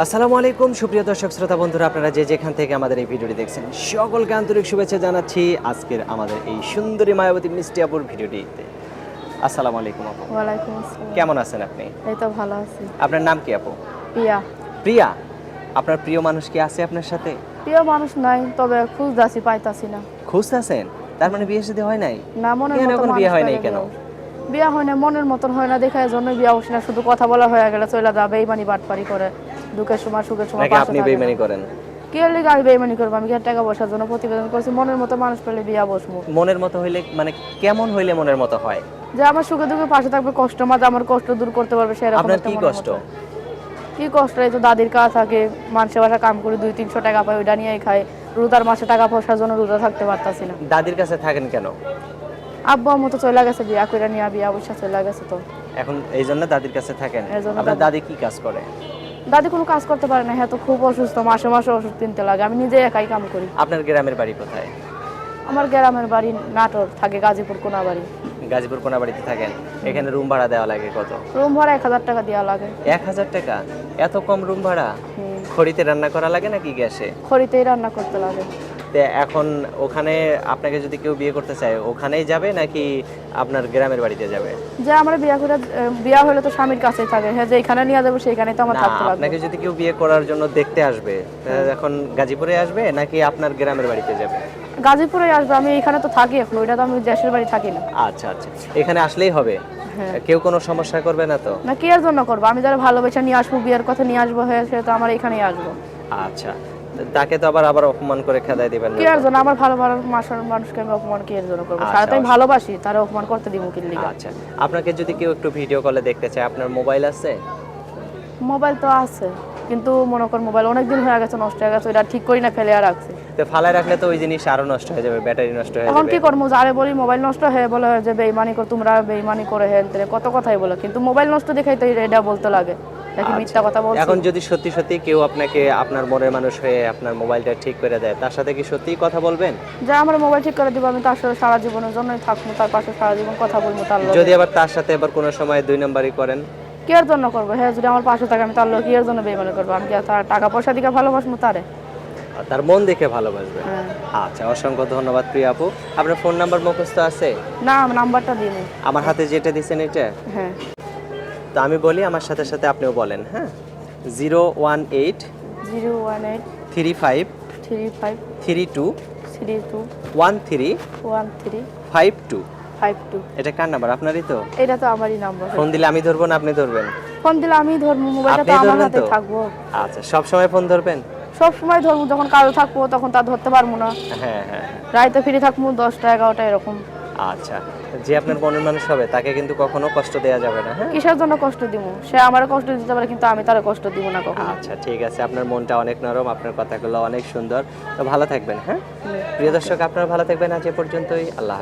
আসসালামু আলাইকুম সুপ্রিয় দর্শক শ্রোতা বন্ধুরা, আপনারা যে যেখান থেকে আমাদের এই ভিডিওটি দেখছেন সকলকে আন্তরিক শুভেচ্ছা জানাচ্ছি আজকের আমাদের এই সুন্দরী মায়াবতী মিষ্টি আপুর ভিডিওটিতে। আসসালামু আলাইকুম আপু, ওয়ালাইকুম আসসালাম। কেমন আছেন আপনি? এই তো ভালো আছি। আপনার নাম কি আপু? প্রিয়া। প্রিয়া। আপনার প্রিয় মানুষ কি আছে আপনার সাথে? প্রিয় মানুষ নাই, তবে খুঁজতাছি, পাইতাছি না। খুঁজতেছেন? তার মানে বিয়ে শাদী হয় নাই? না, মনের কেন মতো এখন মানুষ বিয়ে হয় নাই পেলে কেন? বিয়া হয় না, মনের মতন হয় না, দেখে এজন্য বিয়া বসে না। শুধু কথা বলা হয়ে গেলে চলে যাবে, বেইমানি বাটপারি করে, দুঃখের সময় সুখের সময় নাকি পাশে আপনি থাকে না। বেইমানি করেন? কি এর লিগে আমি বেইমানি করবো? আমি কি আর টাকা পয়সার জন্য প্রতিবেদন করছি? মনের মতো মানুষ পেলে বিয়া বসবো। মনের মতো হইলে মানে কেমন হইলে মনের মতো হয়? যে আমার সুখে দুঃখে পাশে থাকবে, কষ্ট মাঝে আমার কষ্ট দূর করতে পারবে, সেরকম আপনার একটা কি মনের কষ্ট? মতো। কি কষ্ট? এই তো দাদির কাজ থাকে, মানুষের বাসা কাম করে 200-300 টাকা পায়, ওইটা নিয়েই খায়। রোজার মাসে টাকা পয়সার জন্য রোজা থাকতে পারতাছি না। দাদির কাছে থাকেন কেন? আব্বু আম্মু তো চলে গেছে, বিয়া কইরা নিয়ে বিয়া বসে চলে গেছে। তো এখন এই জন্য দাদির কাছে থাকেন? এই জন্য আপনার দাদি কি কাজ করে? দাদি কোনো কাজ করতে পারে না, হ্যাঁ তো খুব অসুস্থ, মাসে মাসে ওষুধ কিনতে লাগে। আমি নিজে একাই কাম করি। আপনার গ্রামের বাড়ি কোথায়? আমার গ্রামের বাড়ি নাটোর, থাকে গাজীপুর কোনাবাড়ি। গাজীপুর কোনাবাড়িতে থাকেন? এখানে রুম ভাড়া দেওয়া লাগে কত? রুম ভাড়া 1000 টাকা দেওয়া লাগে। 1000 টাকা? এত কম রুম ভাড়া? হুম। খড়িতে রান্না করা লাগে নাকি গ্যাসে? খড়িতেই রান্না করতে লাগে। তে এখন ওখানে আপনাকে যদি কেউ বিয়ে করতে চায় ওখানেই যাবে নাকি আপনার গ্রামের বাড়িতে যাবে? যে আমরা বিয়া করে, বিয়া হলে তো স্বামীর কাছেই থাকে, হ্যাঁ যেখানে নিয়ে যাবো সেখানেই তো আমার না, থাকতে লাগবে। আপনাকে যদি কেউ বিয়ে করার জন্য দেখতে আসবে, এখন গাজীপুরে আসবে নাকি আপনার গ্রামের বাড়িতে যাবে? গাজীপুরে আসবে, আমি এখানে তো থাকি এখন, ওইটা তো আমি দেশের বাড়ি থাকি না। আচ্ছা আচ্ছা, এখানে আসলেই হবে? হ্যাঁ। কেউ কোনো সমস্যা করবে না তো? না, কি এর জন্য করবো? আমি যারা ভালোবেসে নিয়ে আসবো, বিয়ের কথা নিয়ে আসবো, হ্যাঁ সে তো আমার এখানেই আসবো। আচ্ছা, তাকে তো আবার অপমান করে খেদাই দিবেন না কি এর তো? জন্য? আমার ভালো ভালো মানুষকে আমি অপমান কি এর জন্য করবো? আচ্ছা, সারাটাই অবশ্যই। ভালোবাসি, তারা অপমান করতে দিব কি লিগা? আচ্ছা, আপনাকে যদি কেউ একটু ভিডিও কলে দেখতে চায়, আপনার মোবাইল আছে? মোবাইল তো আছে, কিন্তু মনে কর মোবাইল অনেকদিন হয়ে গেছে, নষ্ট হয়ে গেছে, এটা ঠিক করি না, ফেলে আর রাখছি। তো ফালায় রাখলে তো ওই জিনিস আরো নষ্ট হয়ে যাবে, ব্যাটারি নষ্ট হয়ে এখন যাবে। কি করবো? যারে বলি মোবাইল নষ্ট হয়ে বলে যে বেইমানি কর, তোমরা বেইমানি করে হেন তেন কত কথাই বলে, কিন্তু মোবাইল নষ্ট দেখাই তো এটা বলতে লাগে, নাকি মিথ্যা কথা বলছি? এখন যদি সত্যি সত্যি কেউ আপনাকে আপনার মনের মানুষ হয়ে আপনার মোবাইলটা ঠিক করে দেয়, তার সাথে কি সত্যিই কথা বলবেন? যে আমার মোবাইল ঠিক করে দিব, আমি তার সাথে সারা জীবনের জন্যই থাকবো, তার পাশে সারা জীবন কথা বলবো তার লগে। যদি আবার তার সাথে আবার কোনো সময় দুই নম্বরই করেন? কি এর জন্য করবো? হ্যাঁ যদি আমার পাশে থাকে, আমি তার লগে কি এর জন্য বেইমানি করবো? আমি কি আর তার টাকা পয়সা দিকে ভালোবাসবো তারে? আর তার মন দেখে ভালোবাসবেন? হ্যাঁ। আচ্ছা, অসংখ্য ধন্যবাদ প্রিয়া আপু। আপনার ফোন নাম্বার মুখস্থ আছে? না, আমি নাম্বারটা দিইনি। আমার হাতে যেটা দিচ্ছেন এটা? হ্যাঁ। তো আমি বলি, আমার সাথে সাথে আপনিও বলেন, হ্যাঁ? 018 018 35 35 32 32 13 13 52। 52। এটা কার নাম্বার? আপনারই তো? এটা তো আমারই নাম্বার। ফোন দিলে আমি ধরবো না আপনি ধরবেন? ফোন দিলে আমি ধরবো, মোবাইলটা তো আপনিই আমার ধরবেন হাতে তো? থাকবো। আচ্ছা, সব সময় ফোন ধরবেন? সব সময় ধরবো, যখন কাজে থাকবো তখন তা ধরতে পারবো না। হ্যাঁ হ্যাঁ। রাইতে ফ্রি থাকবো 10টা 11টা এরকম। আচ্ছা, যে আপনার মনের মানুষ হবে তাকে কিন্তু কখনো কষ্ট দেওয়া যাবে না, হ্যাঁ? কিসের জন্য কষ্ট দিব? সে আমারও কষ্ট দিতে পারে, কিন্তু আমি তার কষ্ট দিব না কখনো। আচ্ছা ঠিক আছে, আপনার মনটা অনেক নরম, আপনার কথাগুলো অনেক সুন্দর। তো ভালো থাকবেন, হ্যাঁ? প্রিয় দর্শক, আপনারা ভালো থাকবেন। আজ এ পর্যন্তই। আল্লাহ।